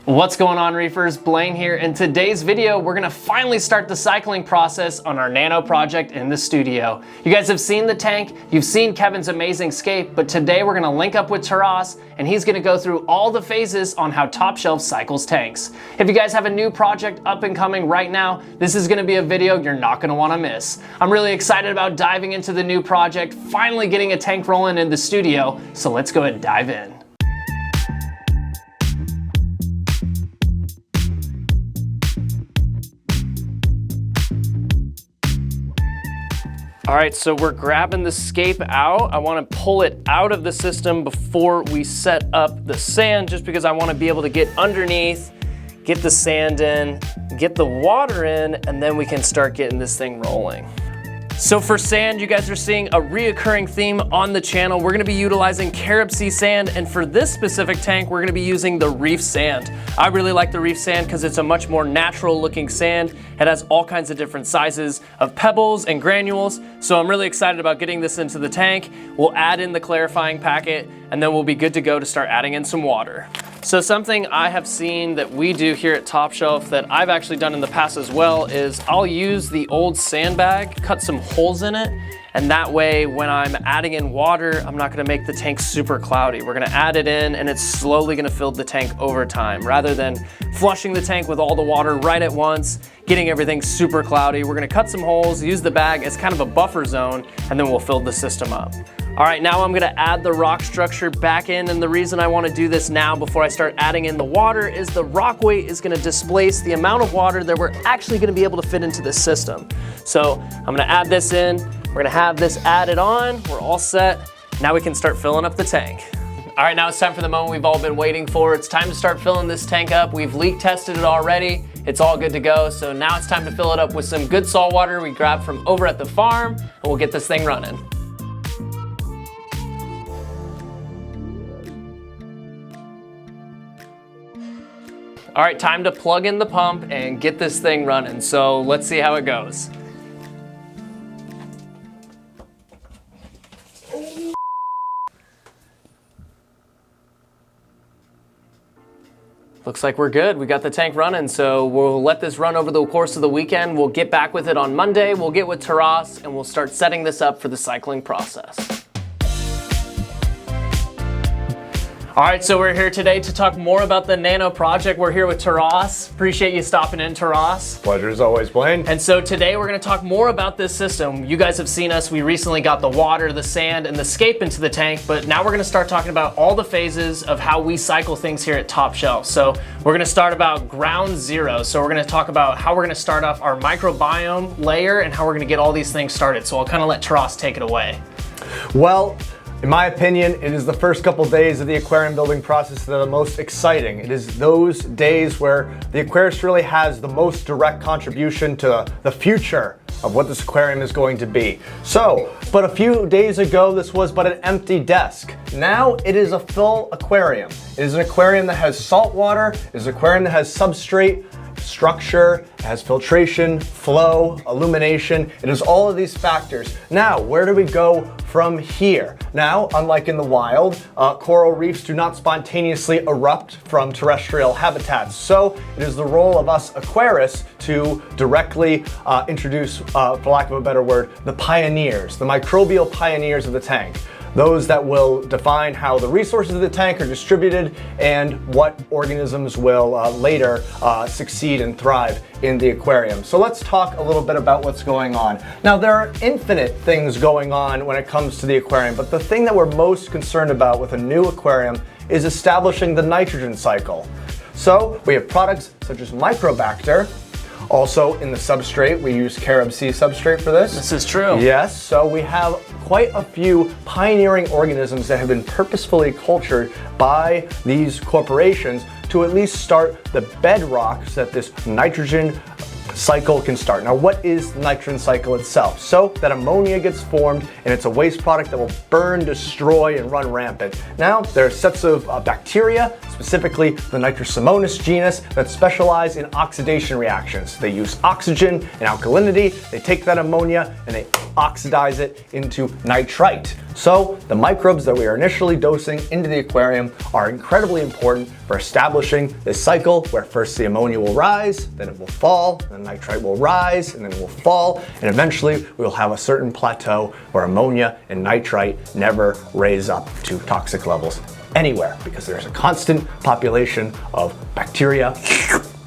What's going on, reefers? Blaine here. In today's video, we're gonna finally start the cycling process on our nano project in the studio. You guys have seen the tank, you've seen Kevin's amazing scape, but today we're gonna link up with Taras and he's gonna go through all the phases on how Top Shelf cycles tanks. If you guys have a new project up and coming right now, this is gonna be a video you're not gonna wanna miss. I'm really excited about diving into the new project, finally getting a tank rolling in the studio, so let's go ahead and dive in. All right, so we're grabbing the scape out. I wanna pull it out of the system before we set up the sand, just because I wanna be able to get underneath, get the sand in, get the water in, and then we can start getting this thing rolling. So for sand, you guys are seeing a reoccurring theme on the channel. We're gonna be utilizing carob sea sand, and for this specific tank, we're gonna be using the reef sand. I really like the reef sand because it's a much more natural looking sand. It has all kinds of different sizes of pebbles and granules, so I'm really excited about getting this into the tank. We'll add in the clarifying packet, and then we'll be good to go to start adding in some water. So something I have seen that we do here at Top Shelf that I've actually done in the past as well is I'll use the old sandbag, cut some holes in it, and that way when I'm adding in water, I'm not gonna make the tank super cloudy. We're gonna add it in and it's slowly gonna fill the tank over time. Rather than flushing the tank with all the water right at once, getting everything super cloudy, we're gonna cut some holes, use the bag as kind of a buffer zone, and then we'll fill the system up. All right, now I'm gonna add the rock structure back in, and the reason I wanna do this now before I start adding in the water is the rock weight is gonna displace the amount of water that we're actually gonna be able to fit into this system. So I'm gonna add this in, we're gonna have this added on, we're all set. Now we can start filling up the tank. All right, now it's time for the moment we've all been waiting for. It's time to start filling this tank up. We've leak tested it already. It's all good to go. So now it's time to fill it up with some good salt water we grabbed from over at the farm, and we'll get this thing running. All right, time to plug in the pump and get this thing running. So let's see how it goes. Looks like we're good. We got the tank running, so we'll let this run over the course of the weekend. We'll get back with it on Monday. We'll get with Taras and we'll start setting this up for the cycling process. All right, so we're here today to talk more about the nano project. We're here with Taras. Appreciate you stopping in, Taras. Pleasure as always, Blaine. And so today we're gonna talk more about this system. You guys have seen us. We recently got the water, the sand, and the scape into the tank, but now we're gonna start talking about all the phases of how we cycle things here at Top Shelf. So we're gonna start about ground zero. So we're gonna talk about how we're gonna start off our microbiome layer and how we're gonna get all these things started. So I'll kind of let Taras take it away. Well, in my opinion, it is the first couple days of the aquarium building process that are the most exciting. It is those days where the aquarist really has the most direct contribution to the future of what this aquarium is going to be. So, but a few days ago, this was but an empty desk. Now it is a full aquarium. It is an aquarium that has salt water, it is an aquarium that has substrate, structure, it has filtration, flow, illumination. It is all of these factors. Now, where do we go from here? Now, unlike in the wild, coral reefs do not spontaneously erupt from terrestrial habitats. So it is the role of us aquarists to directly introduce, for lack of a better word, the pioneers, the microbial pioneers of the tank. Those that will define how the resources of the tank are distributed and what organisms will later succeed and thrive in the aquarium. So let's talk a little bit about what's going on. Now, there are infinite things going on when it comes to the aquarium, but the thing that we're most concerned about with a new aquarium is establishing the nitrogen cycle. So we have products such as Microbacter. Also in the substrate, we use carob sea substrate for this. This is true. Yes, so we have quite a few pioneering organisms that have been purposefully cultured by these corporations to at least start the bedrocks that this nitrogen cycle can start. Now, what is the nitrogen cycle itself? So that ammonia gets formed and it's a waste product that will burn, destroy, and run rampant. Now, there are sets of bacteria, specifically the Nitrosomonas genus, that specialize in oxidation reactions. They use oxygen and alkalinity, they take that ammonia and they oxidize it into nitrite. So the microbes that we are initially dosing into the aquarium are incredibly important for establishing this cycle where first the ammonia will rise, then it will fall, then nitrite will rise, and then it will fall, and eventually we will have a certain plateau where ammonia and nitrite never raise up to toxic levels anywhere, because there's a constant population of bacteria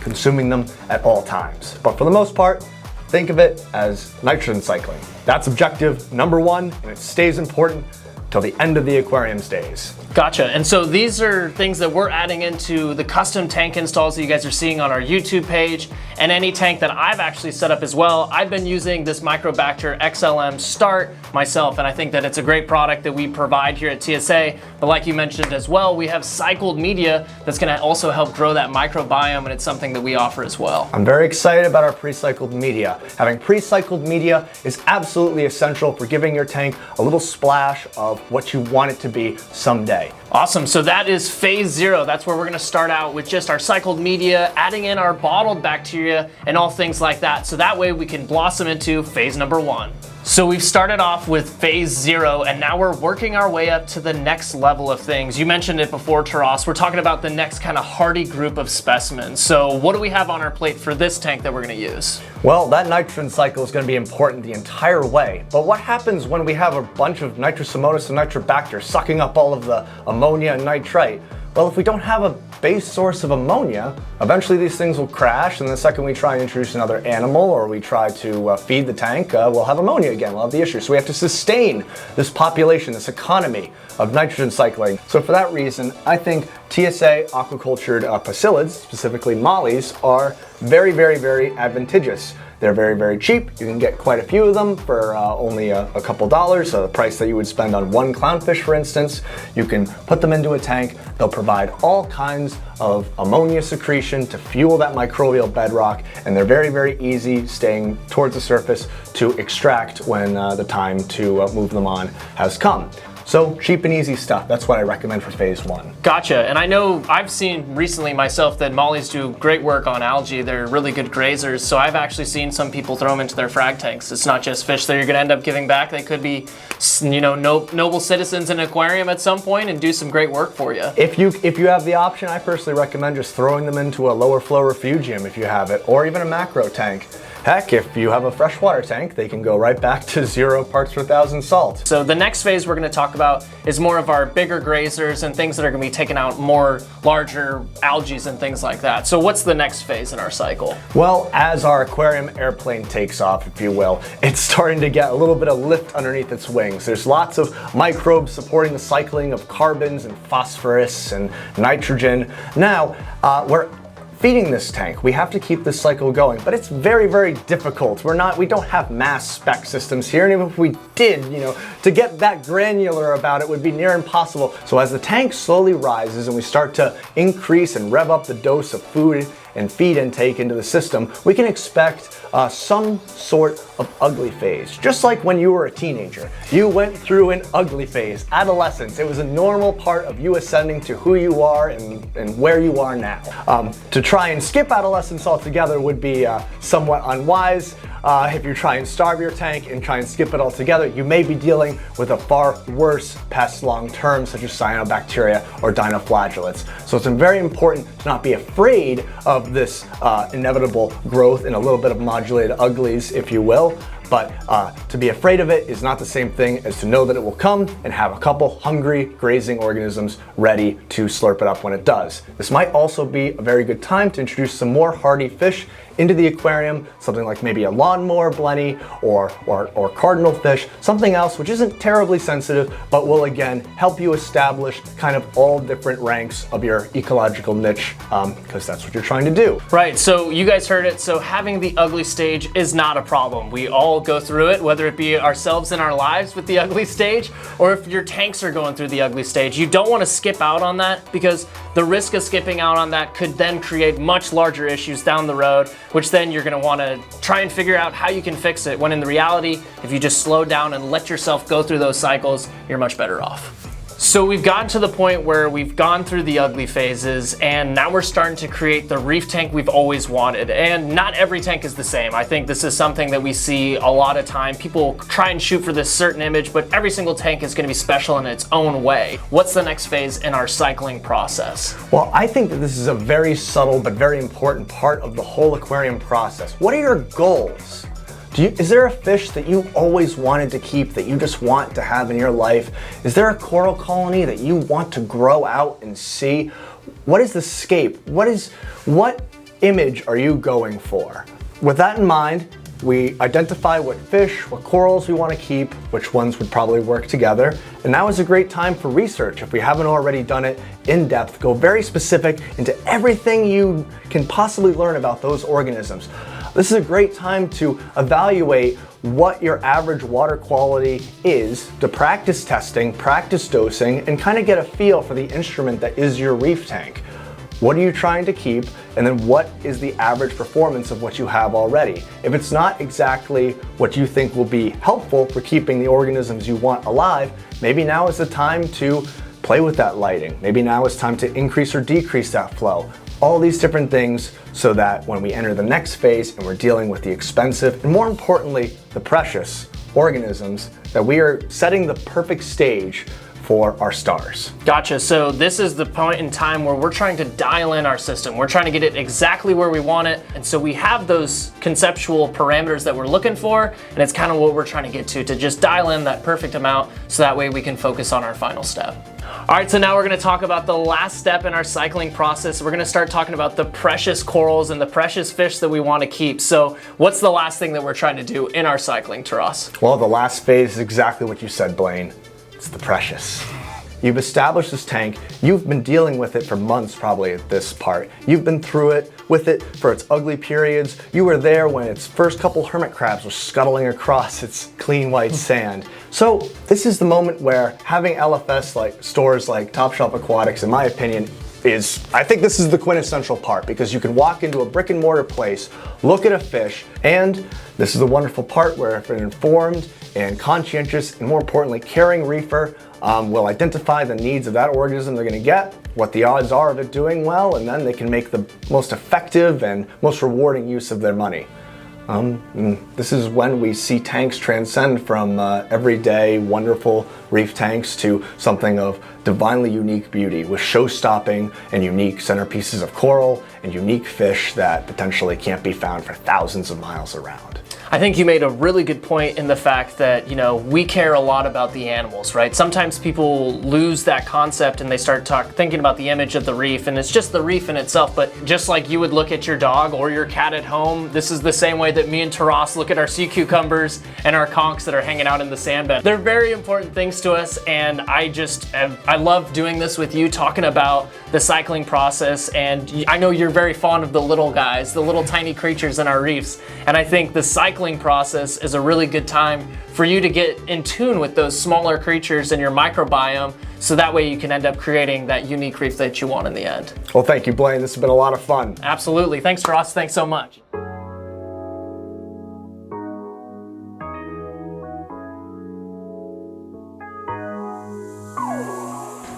consuming them at all times. But for the most part, think of it as nitrogen cycling. That's objective number one, and it stays important till the end of the aquarium's days. Gotcha. And so these are things that we're adding into the custom tank installs that you guys are seeing on our YouTube page, and any tank that I've actually set up as well. I've been using this Microbacter XLM Start myself, and I think that it's a great product that we provide here at TSA. But like you mentioned as well, we have cycled media that's gonna also help grow that microbiome, and it's something that we offer as well. I'm very excited about our pre-cycled media. Having pre-cycled media is absolutely essential for giving your tank a little splash of what you want it to be someday. Awesome, so that is phase 0. That's where we're gonna start out with just our cycled media, adding in our bottled bacteria and all things like that. So that way we can blossom into phase number 1. So we've started off with phase 0, and now we're working our way up to the next level of things. You mentioned it before, Taras. We're talking about the next kind of hardy group of specimens. So what do we have on our plate for this tank that we're gonna use? Well, that nitrogen cycle is going to be important the entire way. But what happens when we have a bunch of Nitrosomonas and Nitrobacter sucking up all of the ammonia and nitrite? Well, if we don't have a base source of ammonia, eventually these things will crash, and the second we try and introduce another animal or we try to feed the tank, we'll have ammonia again, we'll have the issue. So we have to sustain this population, this economy of nitrogen cycling. So for that reason, I think TSA aquacultured pasilids, specifically mollies, are very, very, very advantageous. They're very, very cheap. You can get quite a few of them for only a couple dollars, the price that you would spend on one clownfish, for instance. You can put them into a tank. They'll provide all kinds of ammonia secretion to fuel that microbial bedrock, and they're very, very easy staying towards the surface to extract when the time to move them on has come. So cheap and easy stuff. That's what I recommend for phase 1. Gotcha. And I know I've seen recently myself that mollies do great work on algae. They're really good grazers. So I've actually seen some people throw them into their frag tanks. It's not just fish that you're gonna end up giving back. They could be, you know, noble citizens in an aquarium at some point and do some great work for you. If you have the option, I personally recommend just throwing them into a lower flow refugium if you have it, or even a macro tank. Heck, if you have a freshwater tank, they can go right back to 0 parts per thousand salt. So the next phase we're gonna talk about is more of our bigger grazers and things that are gonna be taking out more larger algae and things like that. So what's the next phase in our cycle? Well, as our aquarium airplane takes off, if you will, it's starting to get a little bit of lift underneath its wings. There's lots of microbes supporting the cycling of carbons and phosphorus and nitrogen. Now, we're feeding this tank. We have to keep this cycle going, but it's very, very difficult. We don't have mass spec systems here, and even if we did, you know, to get that granular about it would be near impossible. So as the tank slowly rises and we start to increase and rev up the dose of food and feed intake into the system, we can expect some sort of ugly phase. Just like when you were a teenager, you went through an ugly phase, adolescence. It was a normal part of you ascending to who you are and where you are now. To try and skip adolescence altogether would be somewhat unwise. If you try and starve your tank and try and skip it altogether, you may be dealing with a far worse pest long term, such as cyanobacteria or dinoflagellates. So it's very important to not be afraid of this inevitable growth in a little bit of modulated uglies, if you will. But to be afraid of it is not the same thing as to know that it will come and have a couple hungry grazing organisms ready to slurp it up when it does. This might also be a very good time to introduce some more hardy fish into the aquarium, something like maybe a lawnmower blenny or cardinal fish, something else which isn't terribly sensitive, but will again help you establish kind of all different ranks of your ecological niche, because that's what you're trying to do. Right, so you guys heard it. So having the ugly stage is not a problem. We all go through it, whether it be ourselves in our lives with the ugly stage, or if your tanks are going through the ugly stage. You don't want to skip out on that, because the risk of skipping out on that could then create much larger issues down the road, which then you're going to want to try and figure out how you can fix it, when in the reality, if you just slow down and let yourself go through those cycles, you're much better off. So we've gotten to the point where we've gone through the ugly phases, and now we're starting to create the reef tank we've always wanted. And not every tank is the same. I think this is something that we see a lot of time. People try and shoot for this certain image, but every single tank is going to be special in its own way. What's the next phase in our cycling process? Well, I think that this is a very subtle but very important part of the whole aquarium process. What are your goals? Is there a fish that you always wanted to keep that you just want to have in your life? Is there a coral colony that you want to grow out and see? What is the scape? What image are you going for? With that in mind, we identify what fish, what corals we want to keep, which ones would probably work together. And now is a great time for research. If we haven't already done it in depth, go very specific into everything you can possibly learn about those organisms. This is a great time to evaluate what your average water quality is, to practice testing, practice dosing, and kind of get a feel for the instrument that is your reef tank. What are you trying to keep? And then what is the average performance of what you have already? If it's not exactly what you think will be helpful for keeping the organisms you want alive, maybe now is the time to play with that lighting. Maybe now is time to increase or decrease that flow. All these different things so that when we enter the next phase and we're dealing with the expensive and more importantly, the precious organisms, that we are setting the perfect stage for our stars. Gotcha. So this is the point in time where we're trying to dial in our system. We're trying to get it exactly where we want it. And so we have those conceptual parameters that we're looking for. And it's kind of what we're trying to get to just dial in that perfect amount so that way we can focus on our final step. All right, so now we're gonna talk about the last step in our cycling process. We're gonna start talking about the precious corals and the precious fish that we wanna keep. So what's the last thing that we're trying to do in our cycling, Taras? Well, the last phase is exactly what you said, Blaine. It's the precious. You've established this tank. You've been dealing with it for months probably at this part. You've been through it with it for its ugly periods. You were there when its first couple hermit crabs were scuttling across its clean white sand. So this is the moment where having LFS like stores like Top Shelf Aquatics, in my opinion, I think this is the quintessential part, because you can walk into a brick and mortar place, look at a fish, and this is the wonderful part where if an informed and conscientious and more importantly caring reefer will identify the needs of that organism they're going to get, what the odds are of it doing well, and then they can make the most effective and most rewarding use of their money. This is when we see tanks transcend from everyday wonderful reef tanks to something of divinely unique beauty with show-stopping and unique centerpieces of coral and unique fish that potentially can't be found for thousands of miles around. I think you made a really good point in the fact that, we care a lot about the animals, right? Sometimes people lose that concept and they start thinking about the image of the reef, and it's just the reef in itself. But just like you would look at your dog or your cat at home, this is the same way that me and Taras look at our sea cucumbers and our conchs that are hanging out in the sand bed. They're very important things to us, and I love doing this with you, talking about the cycling process. And I know you're very fond of the little guys, the little tiny creatures in our reefs, and I think the cycling process is a really good time for you to get in tune with those smaller creatures in your microbiome, so that way you can end up creating that unique reef that you want in the end. Well, thank you, Blaine. This has been a lot of fun. Absolutely. Thanks, Taras. Thanks so much.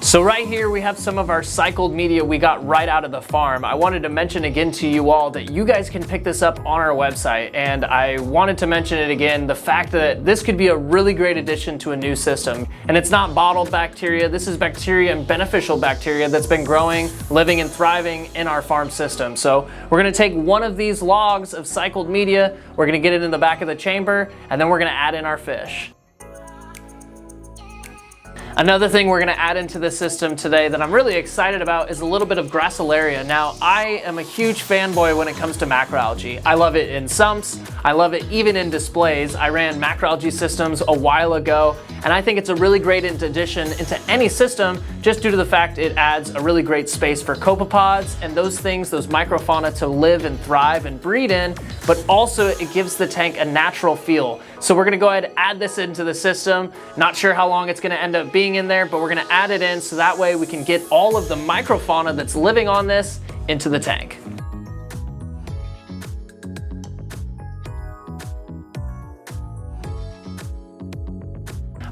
So right here we have some of our cycled media we got right out of the farm. I wanted to mention again to you all that you guys can pick this up on our website, and I wanted to mention it again, the fact that this could be a really great addition to a new system. And it's not bottled bacteria, this is bacteria and beneficial bacteria that's been growing, living and thriving in our farm system. So we're gonna take one of these logs of cycled media, we're gonna get it in the back of the chamber, and then we're gonna add in our fish. Another thing we're gonna add into the system today that I'm really excited about is a little bit of Gracilaria. Now, I am a huge fanboy when it comes to macroalgae. I love it in sumps, I love it even in displays. I ran macroalgae systems a while ago, and I think it's a really great addition into any system just due to the fact it adds a really great space for copepods and those things, those microfauna to live and thrive and breed in, but also it gives the tank a natural feel. So we're gonna go ahead and add this into the system. Not sure how long it's gonna end up being in there, but we're gonna add it in so that way we can get all of the microfauna that's living on this into the tank.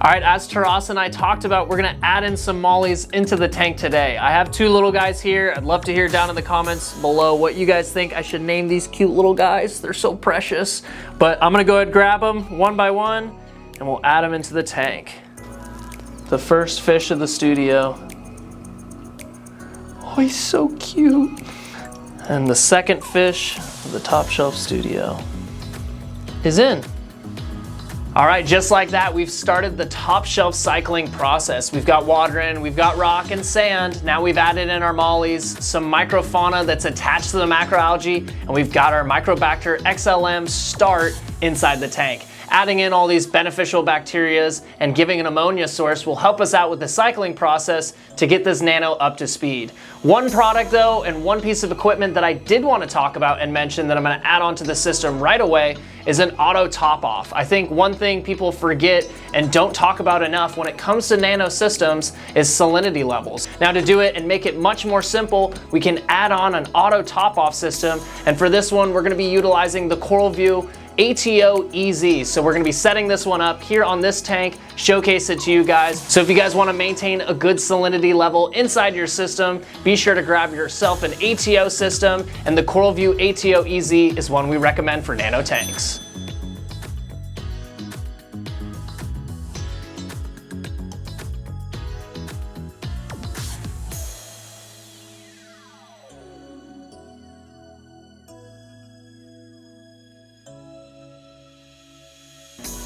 All right, as Taras and I talked about, we're gonna add in some mollies into the tank today. I have two little guys here. I'd love to hear down in the comments below what you guys think I should name these cute little guys. They're so precious. But I'm gonna go ahead and grab them one by one and we'll add them into the tank. The first fish of the studio. Oh, he's so cute. And the second fish of the top shelf studio is in. All right, just like that, we've started the top shelf cycling process. We've got water in, we've got rock and sand. Now we've added in our mollies, some microfauna that's attached to the macroalgae, and we've got our Microbacter XLM start inside the tank. Adding in all these beneficial bacterias and giving an ammonia source will help us out with the cycling process to get this nano up to speed. One product though, and one piece of equipment that I did want to talk about and mention that I'm going to add onto the system right away is an auto top off. I think one thing people forget and don't talk about enough when it comes to nano systems is salinity levels. Now to do it and make it much more simple, we can add on an auto top off system, and for this one we're going to be utilizing the CoralView ATO EZ. So we're gonna be setting this one up here on this tank, showcase it to you guys. So if you guys wanna maintain a good salinity level inside your system, be sure to grab yourself an ATO system, and the CoralView ATO EZ is one we recommend for nano tanks.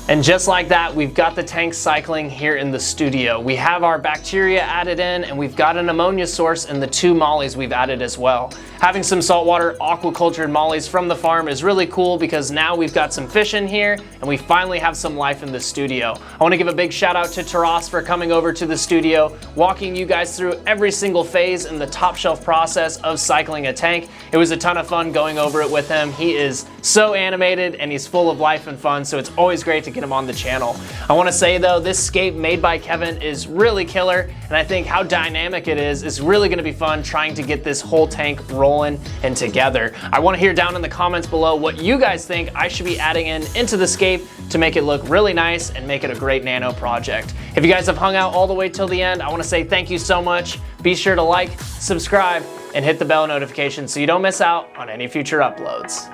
And just like that, we've got the tank cycling here in the studio. We have our bacteria added in, and we've got an ammonia source in the two mollies we've added as well. Having some saltwater aquacultured mollies from the farm is really cool because now we've got some fish in here and we finally have some life in the studio. I want to give a big shout out to Taras for coming over to the studio, walking you guys through every single phase in the top shelf process of cycling a tank. It was a ton of fun going over it with him. He is so animated and he's full of life and fun, so it's always great to get him on the channel. I want to say though, this scape made by Kevin is really killer, and I think how dynamic it is really going to be fun trying to get this whole tank rolling and together. I want to hear down in the comments below what you guys think I should be adding into the scape to make it look really nice and make it a great nano project. If you guys have hung out all the way till the end, I want to say thank you so much. Be sure to like, subscribe, and hit the bell notification so you don't miss out on any future uploads.